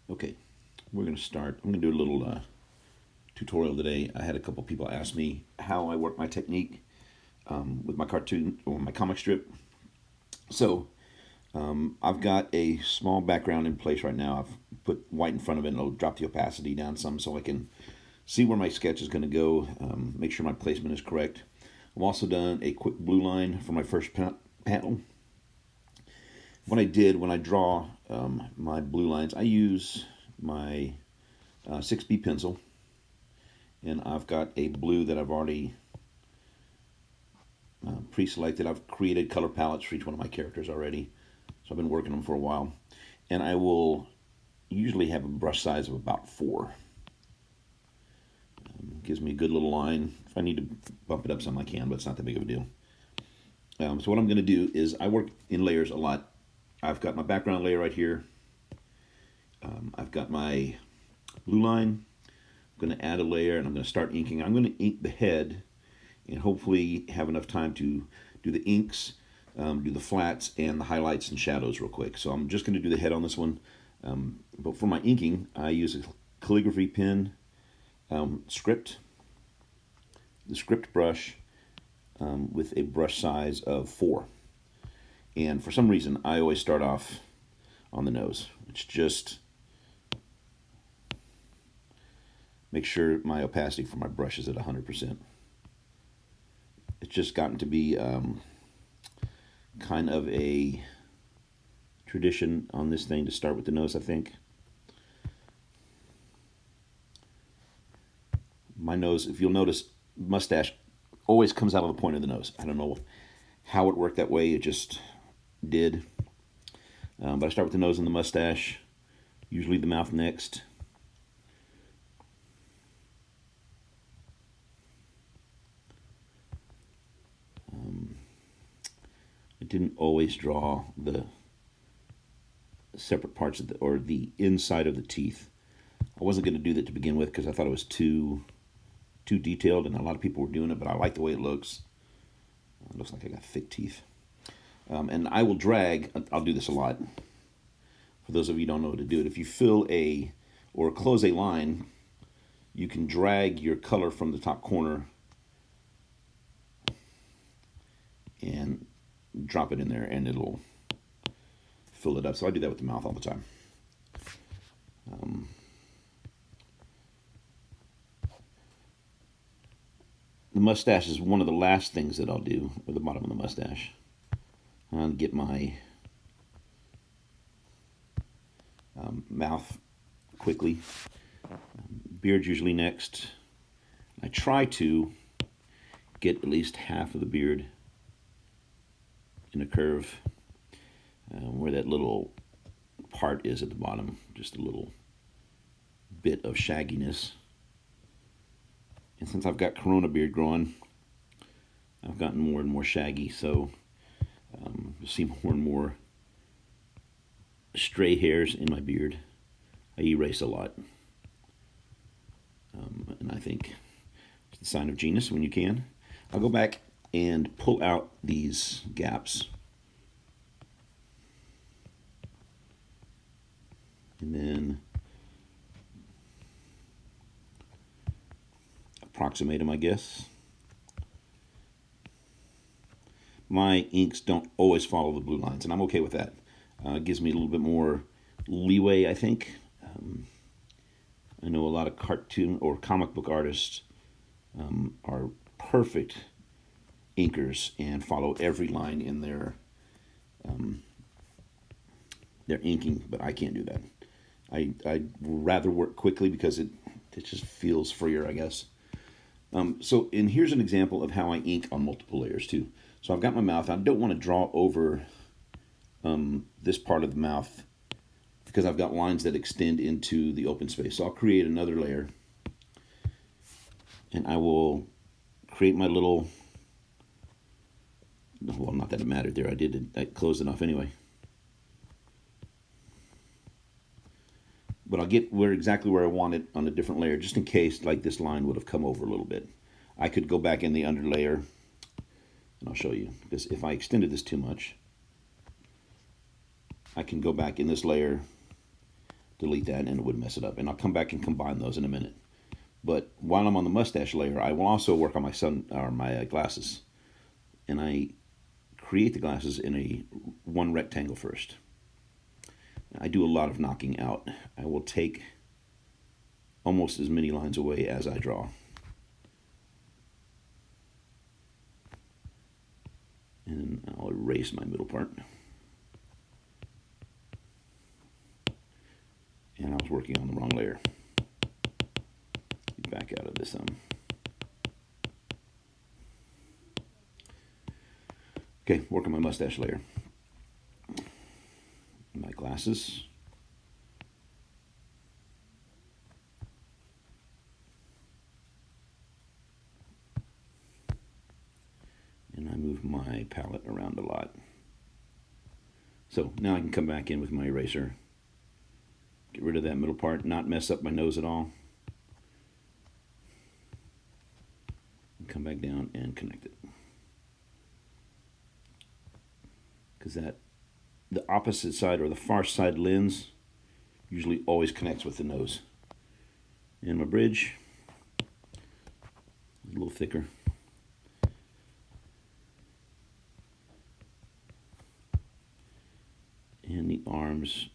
Okay, we're going to start. I'm going to do a little tutorial today. I had a couple people ask me how I work my technique with my cartoon or my comic strip. So I've got a small background in place right now. I've put white in front of it and I'll drop the opacity down some so I can see where my sketch is going to go, make sure my placement is correct. I've also done a quick blue line for my first panel. What I did when I draw my blue lines, I use my 6B pencil, and I've got a blue that I've already pre-selected. I've created color palettes for each one of my characters already, so I've been working them for a while. And I will usually have a brush size of about 4. Gives me a good little line. If I need to bump it up some, I can, but it's not that big of a deal. So what I'm going to do is I work in layers a lot. I've got my background layer right here. I've got my blue line. I'm going to add a layer and I'm going to start inking. I'm going to ink the head and hopefully have enough time to do the inks, do the flats and the highlights and shadows real quick. So I'm just going to do the head on this one. But for my inking, I use a calligraphy pen, script, the script brush with a brush size of 4. And for some reason, I always start off on the nose. It's just make sure my opacity for my brush is at 100%. It's just gotten to be kind of a tradition on this thing to start with the nose, I think. My nose, if you'll notice, mustache always comes out of the point of the nose. I don't know how it worked that way. It just did. But I start with the nose and the mustache, usually the mouth next. I didn't always draw the separate parts of or the inside of the teeth. I wasn't going to do that to begin with because I thought it was too detailed, and a lot of people were doing it, but I like the way it looks. It looks like I got thick teeth. And I will drag, I'll do this a lot. For those of you who don't know how to do it, if you fill or close a line, you can drag your color from the top corner and drop it in there and it'll fill it up. So I do that with the mouth all the time. The mustache is one of the last things that I'll do, or the bottom of the mustache. I'll get my mouth quickly. Beard's usually next. I try to get at least half of the beard in a curve where that little part is at the bottom, just a little bit of shagginess. And since I've got Corona beard growing, I've gotten more and more shaggy, so you'll see more and more stray hairs in my beard. I erase a lot. And I think it's the sign of genius when you can. I'll go back and pull out these gaps. And then approximate them, I guess. My inks don't always follow the blue lines, and I'm okay with that. It gives me a little bit more leeway, I think. I know a lot of cartoon or comic book artists are perfect inkers and follow every line in their inking, but I can't do that. I'd rather work quickly because it just feels freer, I guess. So, and here's an example of how I ink on multiple layers too. So I've got my mouth. I don't want to draw over this part of the mouth because I've got lines that extend into the open space. So I'll create another layer and I will create my little, well, not that it mattered there. I closed it off anyway. But I'll get exactly where I want it on a different layer, just in case like this line would have come over a little bit. I could go back in the under layer, and I'll show you, because if I extended this too much, I can go back in this layer, delete that and it would mess it up. And I'll come back and combine those in a minute. But while I'm on the mustache layer, I will also work on my glasses. And I create the glasses in one rectangle first. I do a lot of knocking out. I will take almost as many lines away as I draw. And I'll erase my middle part. And I was working on the wrong layer. Back out of this Okay, work on my mustache layer. My glasses. And I move my palette around a lot. So now I can come back in with my eraser. Get rid of that middle part, not mess up my nose at all. And come back down and connect it. Because the opposite side or the far side lens usually always connects with the nose. And my bridge, a little thicker. And the arms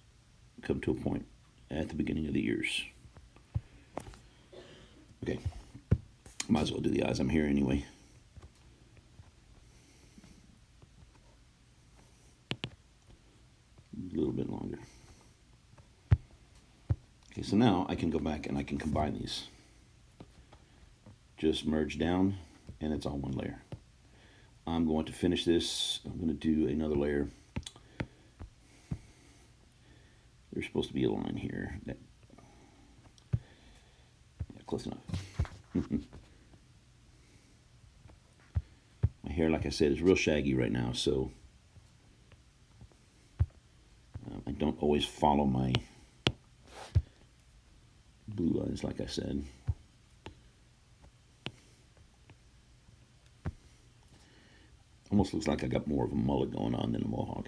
come to a point at the beginning of the ears. Okay, might as well do the eyes. I'm here anyway. A little bit longer. Okay, so now I can go back and I can combine these. Just merge down and it's all one layer. I'm going to finish this. I'm going to do another layer. There's supposed to be a line here. Yeah, close enough. My hair, like I said, is real shaggy right now, so I don't always follow my blue lines, like I said. Almost looks like I got more of a mullet going on than a mohawk.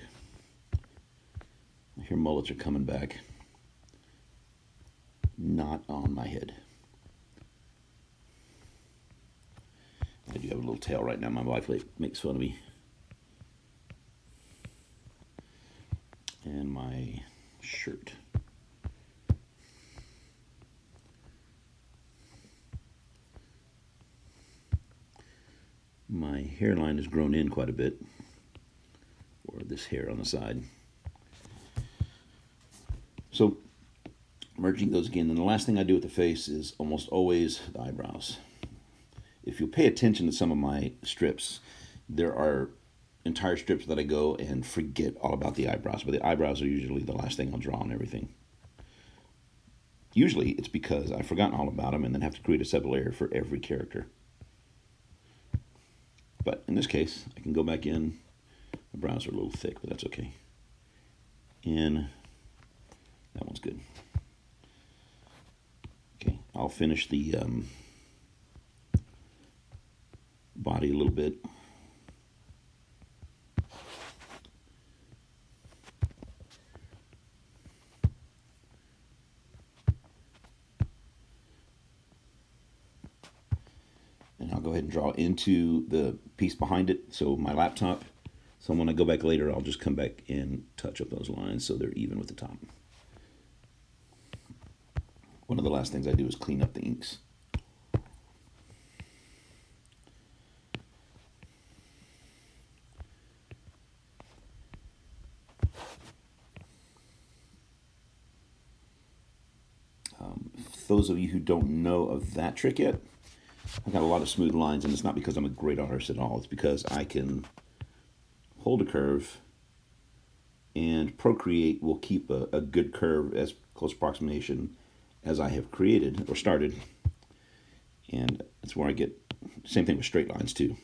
I hear mullets are coming back. Not on my head. I do have a little tail right now. My wife makes fun of me. And my shirt. My hairline has grown in quite a bit, or this hair on the side. So, merging those again, and the last thing I do with the face is almost always the eyebrows. If you pay attention to some of my strips, there are entire strips that I go and forget all about the eyebrows, but the eyebrows are usually the last thing I'll draw on everything. Usually it's because I've forgotten all about them and then have to create a separate layer for every character. But in this case, I can go back in. The brows are a little thick, but that's okay. And that one's good. Okay, I'll finish the body a little bit. And I'll go ahead and draw into the piece behind it, so my laptop. So when I go back later, I'll just come back and touch up those lines so they're even with the top. One of the last things I do is clean up the inks. Those of you who don't know of that trick yet, I've got a lot of smooth lines, and it's not because I'm a great artist at all. It's because I can hold a curve, and Procreate will keep a good curve as close approximation as I have created or started. And that's where I get, same thing with straight lines too.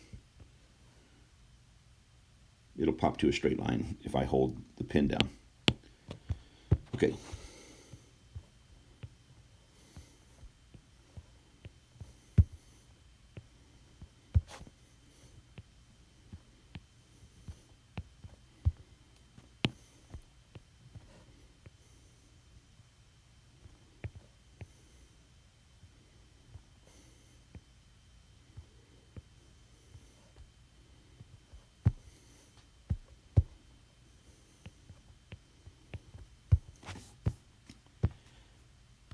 It'll pop to a straight line if I hold the pen down. Okay.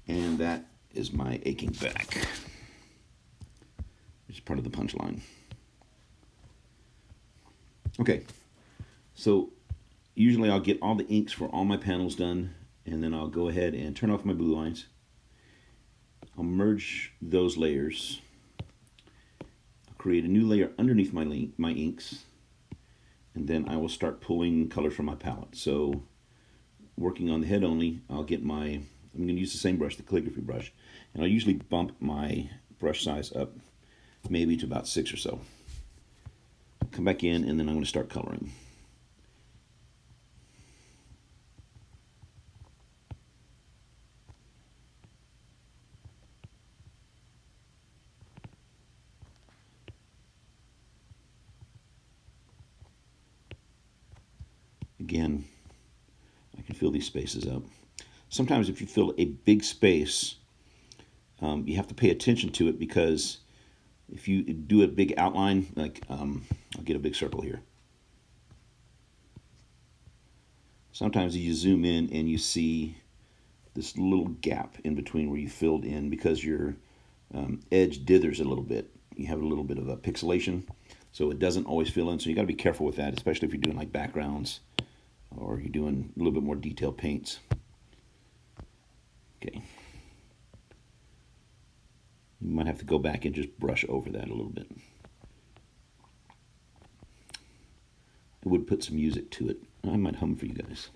And that is my aching back. It's part of the punchline. Okay, so usually I'll get all the inks for all my panels done, and then I'll go ahead and turn off my blue lines. I'll merge those layers. I'll create a new layer underneath my inks, and then I will start pulling colors from my palette. So working on the head only, I'm going to use the same brush, the calligraphy brush, and I'll usually bump my brush size up maybe to about 6 or so. Come back in, and then I'm going to start coloring. Again, I can fill these spaces up. Sometimes if you fill a big space, you have to pay attention to it, because if you do a big outline, like I'll get a big circle here. Sometimes you zoom in and you see this little gap in between where you filled in, because your edge dithers a little bit. You have a little bit of a pixelation, so it doesn't always fill in. So you got to be careful with that, especially if you're doing like backgrounds or you're doing a little bit more detailed paints. Okay. You might have to go back and just brush over that a little bit. I would put some music to it. I might hum for you guys.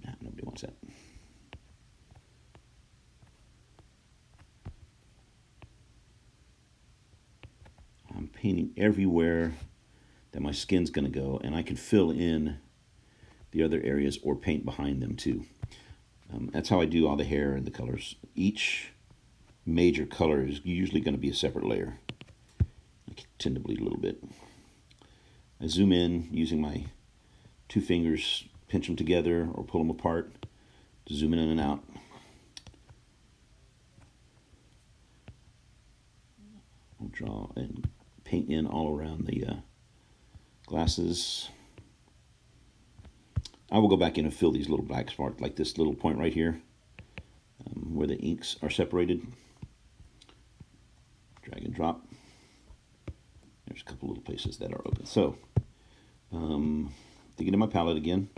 Nah, nobody wants that. I'm painting everywhere that my skin's going to go, and I can fill in the other areas or paint behind them too. That's how I do all the hair and the colors. Each major color is usually going to be a separate layer. I tend to bleed a little bit. I zoom in using my 2 fingers, pinch them together or pull them apart to zoom in and out. I'll draw and paint in all around the glasses. I will go back in and fill these little black spots, like this little point right here, where the inks are separated. Drag and drop. There's a couple little places that are open. So, to get in my palette again,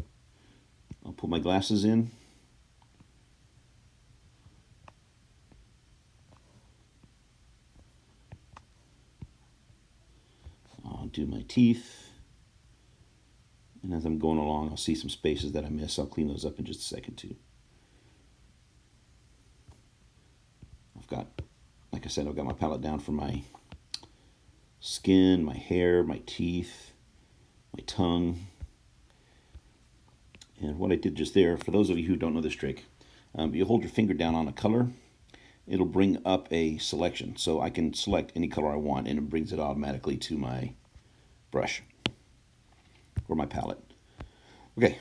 I'll put my glasses in. I'll do my teeth. And as I'm going along, I'll see some spaces that I miss. I'll clean those up in just a second too. Like I said, I've got my palette down for my skin, my hair, my teeth, my tongue. And what I did just there, for those of you who don't know this trick, you hold your finger down on a color, it'll bring up a selection. So I can select any color I want, and it brings it automatically to my brush or my palette. Okay.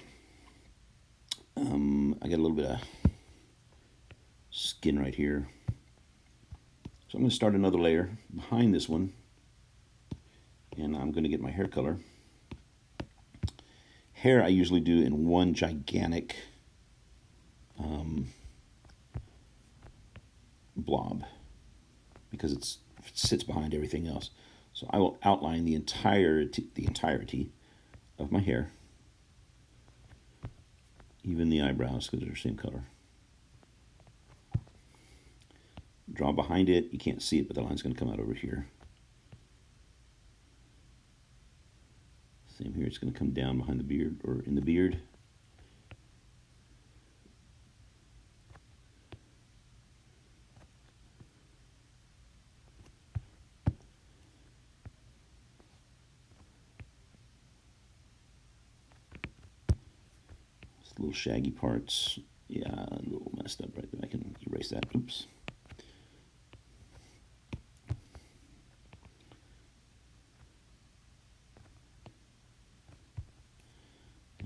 I got a little bit of skin right here. So I'm going to start another layer behind this one, and I'm going to get my hair color. Hair I usually do in one gigantic blob, because it sits behind everything else. So I will outline the entirety of my hair, even the eyebrows, because they're the same color. Draw behind it. You can't see it, but the line's going to come out over here. Same here. It's going to come down behind the beard, or in the beard. Little shaggy parts. Yeah, a little messed up right there. I can erase that. Oops.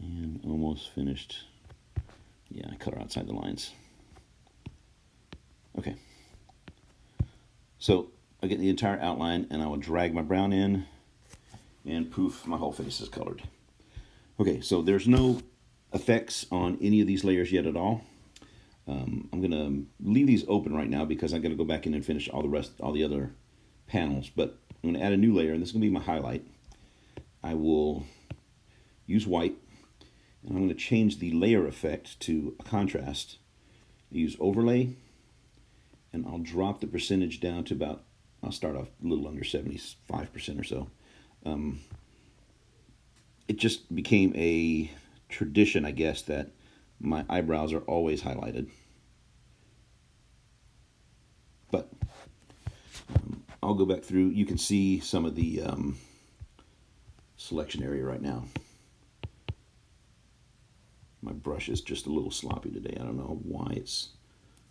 And almost finished. Yeah, I color outside the lines. Okay. So I get the entire outline, and I will drag my brown in, and poof, my whole face is colored. Okay, so there's no effects on any of these layers yet at all. I'm going to leave these open right now because I'm going to go back in and finish all the other panels. But I'm going to add a new layer, and this is going to be my highlight. I will use white, and I'm going to change the layer effect to a contrast. Use overlay, and I'll drop the percentage down to about, I'll start off a little under 75% or so. It just became a tradition, I guess, that my eyebrows are always highlighted. But I'll go back through. You can see some of the selection area right now. My brush is just a little sloppy today. I don't know why it's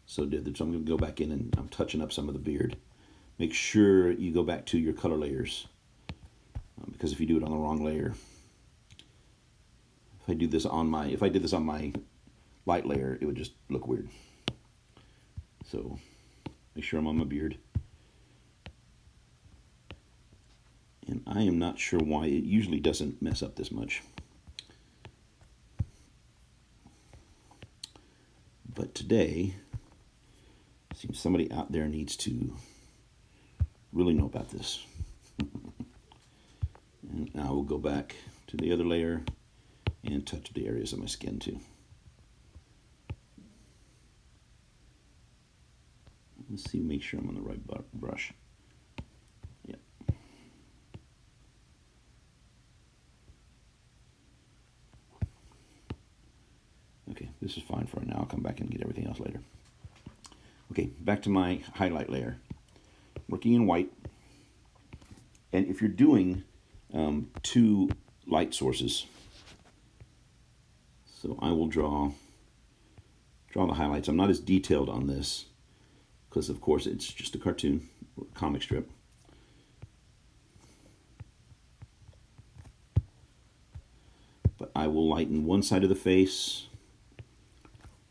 so dithered. So I'm going to go back in and I'm touching up some of the beard. Make sure you go back to your color layers, because if you do it on the wrong layer, if I did this on my light layer, it would just look weird. So make sure I'm on my beard. And I am not sure why it usually doesn't mess up this much. But today, it seems somebody out there needs to really know about this. And I will go back to the other layer and touch the areas of my skin too. Let's see, make sure I'm on the right brush. Yep. Okay, this is fine for now. I'll come back and get everything else later. Okay, back to my highlight layer. Working in white. And if you're doing two light sources, so I will draw the highlights. I'm not as detailed on this because, of course, it's just a cartoon or a comic strip. But I will lighten one side of the face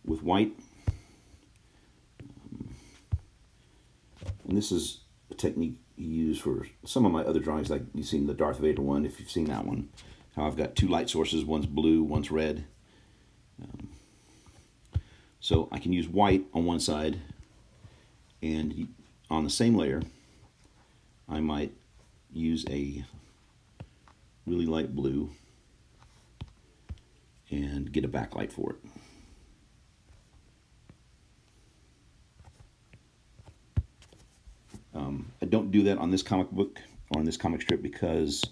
with white. And this is a technique you use for some of my other drawings, like you've seen the Darth Vader one, if you've seen that one, how I've got two light sources, one's blue, one's red. So I can use white on one side, and on the same layer, I might use a really light blue and get a backlight for it. I don't do that on this comic book or on this comic strip because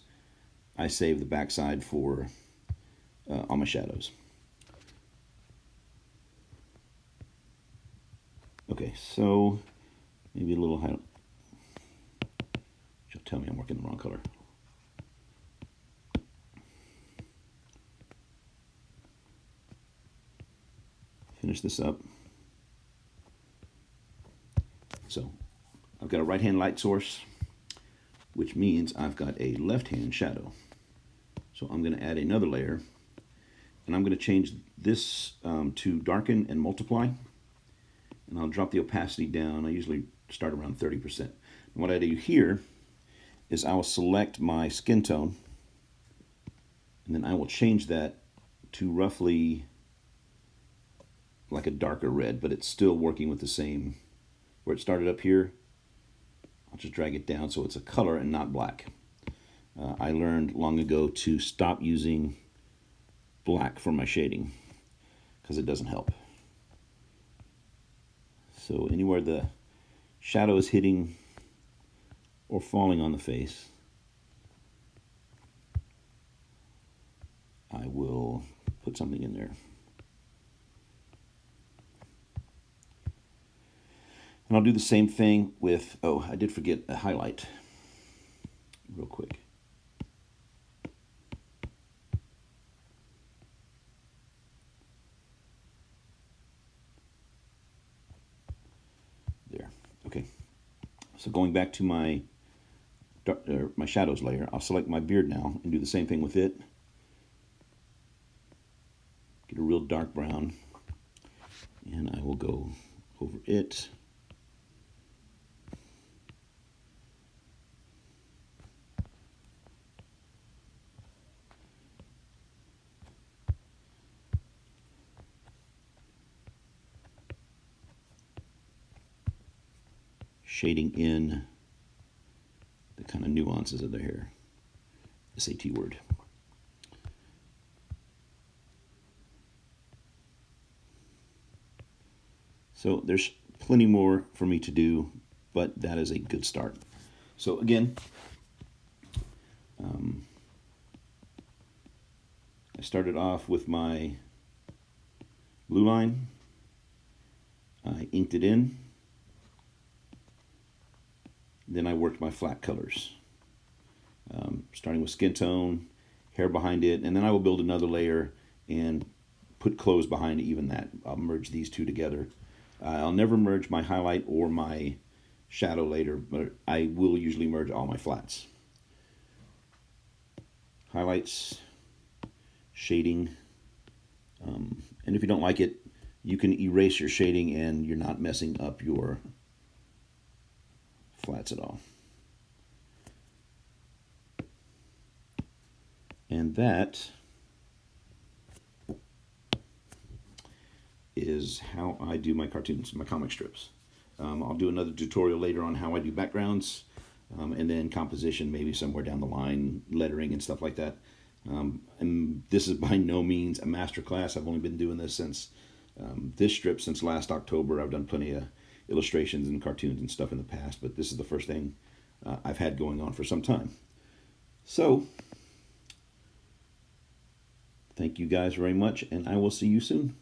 I save the backside for all my shadows. Okay, so maybe a little highlight. She'll tell me I'm working the wrong color. Finish this up. So I've got a right-hand light source, which means I've got a left-hand shadow. So I'm going to add another layer, and I'm going to change this to darken and multiply, and I'll drop the opacity down. I usually start around 30%. And what I do here is I will select my skin tone, and then I will change that to roughly like a darker red, but it's still working with the same, where it started up here. I'll just drag it down so it's a color and not black. I learned long ago to stop using black for my shading because it doesn't help. So anywhere the shadow is hitting or falling on the face, I will put something in there. And I'll do the same thing with, oh, I did forget a highlight real quick. There, okay. So going back to my shadows layer, I'll select my beard now and do the same thing with it. Get a real dark brown, and I will go over it. shading in the kind of nuances of the hair. SAT word. So there's plenty more for me to do, but that is a good start. So again, I started off with my blue line. I inked it in. Then I worked my flat colors, starting with skin tone, hair behind it, and then I will build another layer and put clothes behind it, even that. I'll merge these two together. I'll never merge my highlight or my shadow later, but I will usually merge all my flats. Highlights, shading, and if you don't like it, you can erase your shading and you're not messing up your flats at all. And that is how I do my cartoons, my comic strips. I'll do another tutorial later on how I do backgrounds, and then composition maybe somewhere down the line, lettering and stuff like that. And this is by no means a master class. I've only been doing this since this strip since last October. I've done plenty of illustrations and cartoons and stuff in the past, but this is the first thing I've had going on for some time. So, thank you guys very much, and I will see you soon.